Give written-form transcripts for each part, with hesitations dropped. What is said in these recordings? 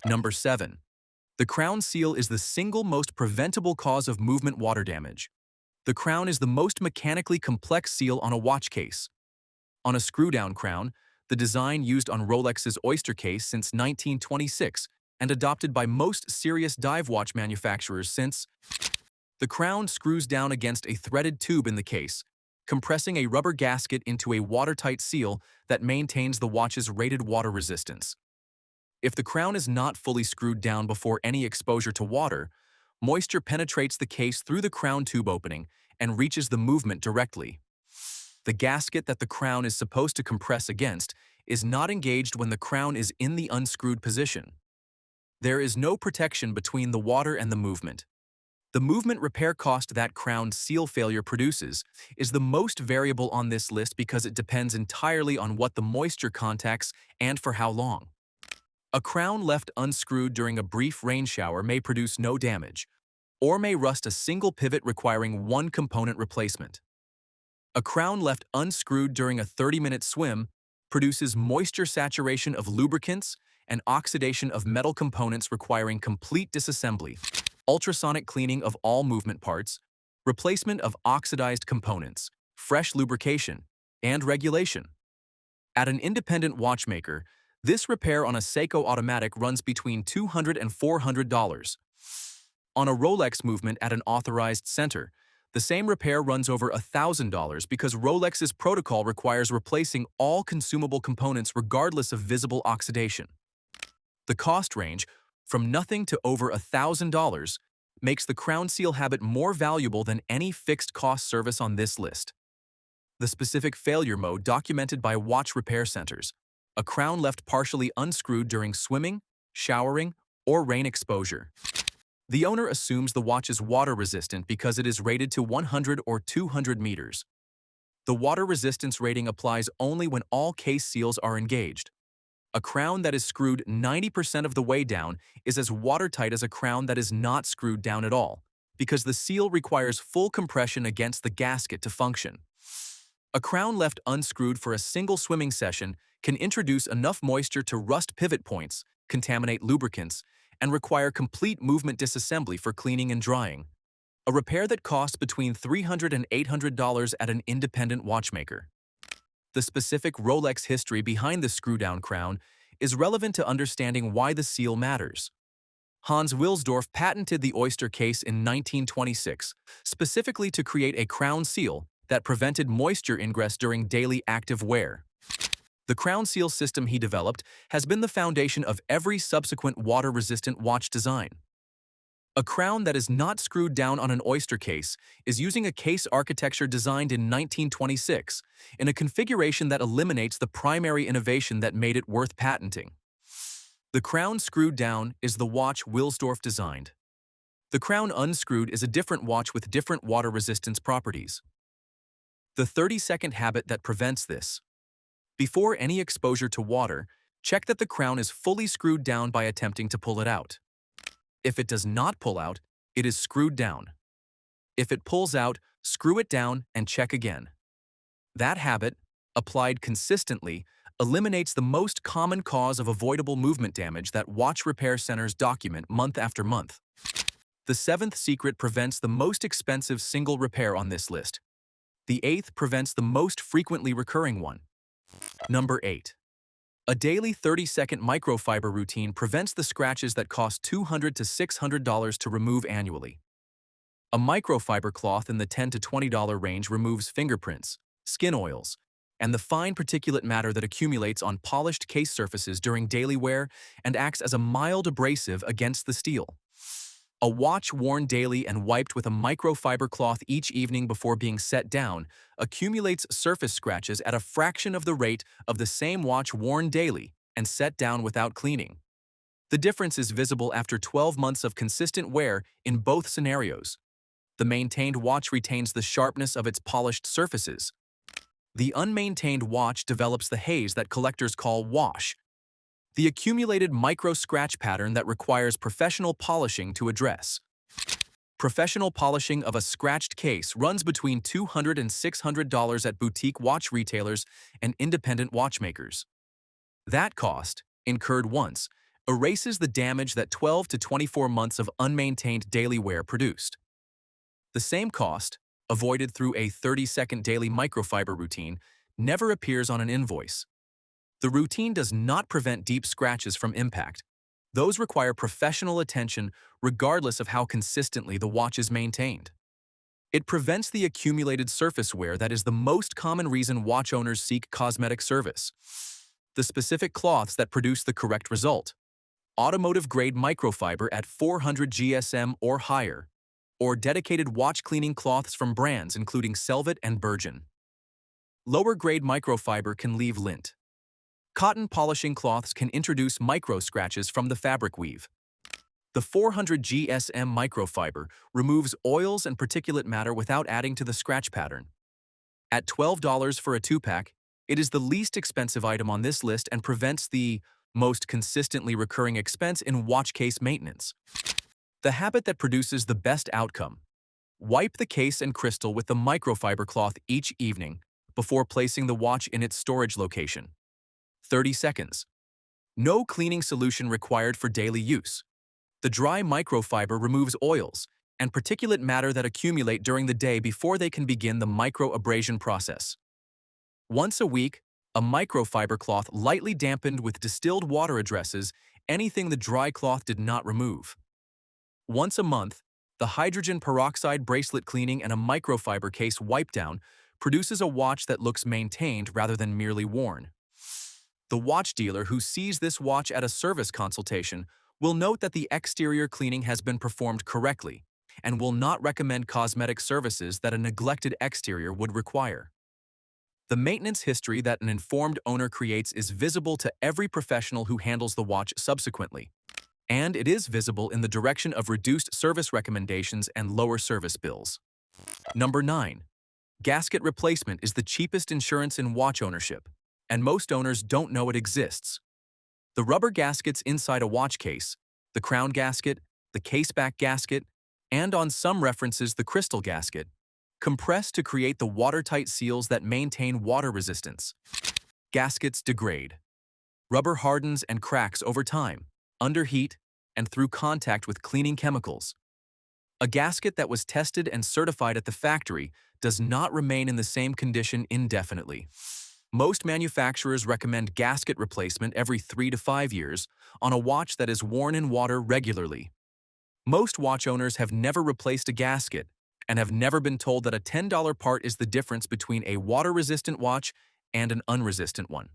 Number 7. The crown seal is the single most preventable cause of movement water damage. The crown is the most mechanically complex seal on a watch case. On a screw-down crown, the design used on Rolex's Oyster case since 1926 and adopted by most serious dive watch manufacturers since. The crown screws down against a threaded tube in the case, compressing a rubber gasket into a watertight seal that maintains the watch's rated water resistance. If the crown is not fully screwed down before any exposure to water, moisture penetrates the case through the crown tube opening and reaches the movement directly. The gasket that the crown is supposed to compress against is not engaged when the crown is in the unscrewed position. There is no protection between the water and the movement. The movement repair cost that crown seal failure produces is the most variable on this list because it depends entirely on what the moisture contacts and for how long. A crown left unscrewed during a brief rain shower may produce no damage, or may rust a single pivot requiring one component replacement. A crown left unscrewed during a 30-minute swim produces moisture saturation of lubricants and oxidation of metal components requiring complete disassembly, ultrasonic cleaning of all movement parts, replacement of oxidized components, fresh lubrication, and regulation. At an independent watchmaker, this repair on a Seiko automatic runs between $200 and $400. On a Rolex movement at an authorized center, the same repair runs over $1,000 because Rolex's protocol requires replacing all consumable components regardless of visible oxidation. The cost range, from nothing to over $1,000, makes the crown seal habit more valuable than any fixed-cost service on this list. The specific failure mode documented by watch repair centers: a crown left partially unscrewed during swimming, showering, or rain exposure. The owner assumes the watch is water-resistant because it is rated to 100 or 200 meters. The water resistance rating applies only when all case seals are engaged. A crown that is screwed 90% of the way down is as watertight as a crown that is not screwed down at all, because the seal requires full compression against the gasket to function. A crown left unscrewed for a single swimming session can introduce enough moisture to rust pivot points, contaminate lubricants, and require complete movement disassembly for cleaning and drying. A repair that costs between $300 and $800 at an independent watchmaker. The specific Rolex history behind the screw-down crown is relevant to understanding why the seal matters. Hans Wilsdorf patented the Oyster case in 1926, specifically to create a crown seal that prevented moisture ingress during daily active wear. The crown seal system he developed has been the foundation of every subsequent water-resistant watch design. A crown that is not screwed down on an Oyster case is using a case architecture designed in 1926 in a configuration that eliminates the primary innovation that made it worth patenting. The crown screwed down is the watch Wilsdorf designed. The crown unscrewed is a different watch with different water resistance properties. The 30-second habit that prevents this. Before any exposure to water, check that the crown is fully screwed down by attempting to pull it out. If it does not pull out, it is screwed down. If it pulls out, screw it down and check again. That habit, applied consistently, eliminates the most common cause of avoidable movement damage that watch repair centers document month after month. The 7th secret prevents the most expensive single repair on this list. The 8th prevents the most frequently recurring one. Number 8. A daily 30-second microfiber routine prevents the scratches that cost $200 to $600 to remove annually. A microfiber cloth in the $10 to $20 range removes fingerprints, skin oils, and the fine particulate matter that accumulates on polished case surfaces during daily wear and acts as a mild abrasive against the steel. A watch worn daily and wiped with a microfiber cloth each evening before being set down accumulates surface scratches at a fraction of the rate of the same watch worn daily and set down without cleaning. The difference is visible after 12 months of consistent wear in both scenarios. The maintained watch retains the sharpness of its polished surfaces. The unmaintained watch develops the haze that collectors call wash, the accumulated micro-scratch pattern that requires professional polishing to address. Professional polishing of a scratched case runs between $200 and $600 at boutique watch retailers and independent watchmakers. That cost, incurred once, erases the damage that 12 to 24 months of unmaintained daily wear produced. The same cost, avoided through a 30-second daily microfiber routine, never appears on an invoice. The routine does not prevent deep scratches from impact. Those require professional attention regardless of how consistently the watch is maintained. It prevents the accumulated surface wear that is the most common reason watch owners seek cosmetic service. The specific cloths that produce the correct result: automotive-grade microfiber at 400 GSM or higher, or dedicated watch cleaning cloths from brands including Selvet and Bergen. Lower-grade microfiber can leave lint. Cotton polishing cloths can introduce micro-scratches from the fabric weave. The 400 GSM microfiber removes oils and particulate matter without adding to the scratch pattern. At $12 for a 2-pack, it is the least expensive item on this list and prevents the most consistently recurring expense in watch case maintenance. The habit that produces the best outcome: wipe the case and crystal with the microfiber cloth each evening before placing the watch in its storage location. 30 seconds. No cleaning solution required for daily use. The dry microfiber removes oils and particulate matter that accumulate during the day before they can begin the microabrasion process. Once a week, a microfiber cloth lightly dampened with distilled water addresses anything the dry cloth did not remove. Once a month, the hydrogen peroxide bracelet cleaning and a microfiber case wipe down produces a watch that looks maintained rather than merely worn. The watch dealer who sees this watch at a service consultation will note that the exterior cleaning has been performed correctly and will not recommend cosmetic services that a neglected exterior would require. The maintenance history that an informed owner creates is visible to every professional who handles the watch subsequently, and it is visible in the direction of reduced service recommendations and lower service bills. Number 9. Gasket replacement is the cheapest insurance in watch ownership, and most owners don't know it exists. The rubber gaskets inside a watch case, the crown gasket, the caseback gasket, and on some references the crystal gasket, compress to create the watertight seals that maintain water resistance. Gaskets degrade. Rubber hardens and cracks over time, under heat, and through contact with cleaning chemicals. A gasket that was tested and certified at the factory does not remain in the same condition indefinitely. Most manufacturers recommend gasket replacement every 3 to 5 years on a watch that is worn in water regularly. Most watch owners have never replaced a gasket and have never been told that a $10 part is the difference between a water-resistant watch and an unresistant one.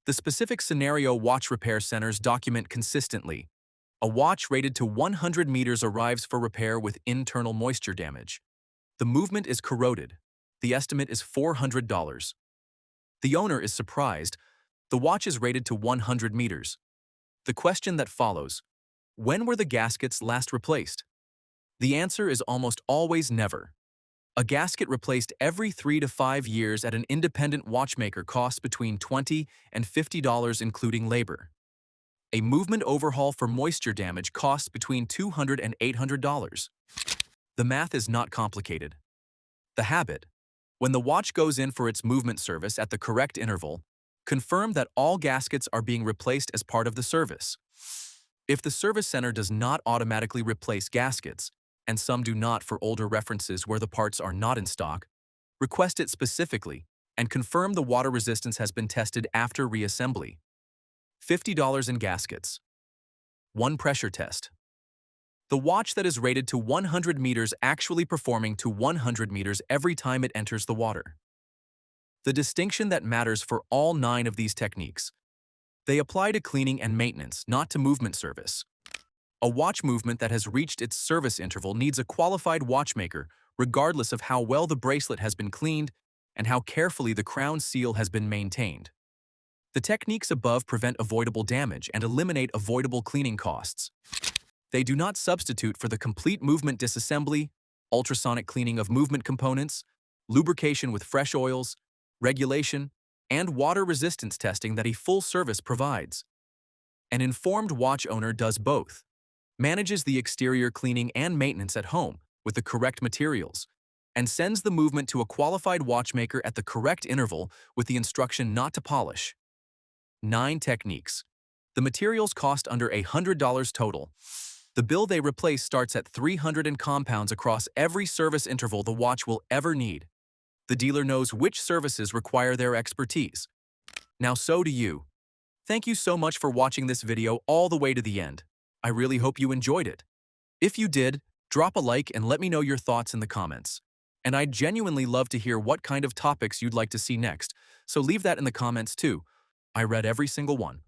The specific scenario watch repair centers document consistently: a watch rated to 100 meters arrives for repair with internal moisture damage. The movement is corroded. The estimate is $400. The owner is surprised. The watch is rated to 100 meters. The question that follows: when were the gaskets last replaced? The answer is almost always never. A gasket replaced every 3 to 5 years at an independent watchmaker costs between $20 and $50 including labor. A movement overhaul for moisture damage costs between $200 and $800. The math is not complicated. The habit: when the watch goes in for its movement service at the correct interval, confirm that all gaskets are being replaced as part of the service. If the service center does not automatically replace gaskets, and some do not for older references where the parts are not in stock, request it specifically and confirm the water resistance has been tested after reassembly. $50 in gaskets. 1 pressure test. The watch that is rated to 100 meters actually performing to 100 meters every time it enters the water. The distinction that matters for all 9 of these techniques: they apply to cleaning and maintenance, not to movement service. A watch movement that has reached its service interval needs a qualified watchmaker, regardless of how well the bracelet has been cleaned and how carefully the crown seal has been maintained. The techniques above prevent avoidable damage and eliminate avoidable cleaning costs. They do not substitute for the complete movement disassembly, ultrasonic cleaning of movement components, lubrication with fresh oils, regulation, and water resistance testing that a full service provides. An informed watch owner does both, manages the exterior cleaning and maintenance at home with the correct materials, and sends the movement to a qualified watchmaker at the correct interval with the instruction not to polish. 9 techniques. The materials cost under $100 total. The bill they replace starts at 300 and compounds across every service interval the watch will ever need. The dealer knows which services require their expertise. Now so do you. Thank you so much for watching this video all the way to the end. I really hope you enjoyed it. If you did, drop a like and let me know your thoughts in the comments. And I'd genuinely love to hear what kind of topics you'd like to see next, so leave that in the comments too. I read every single one.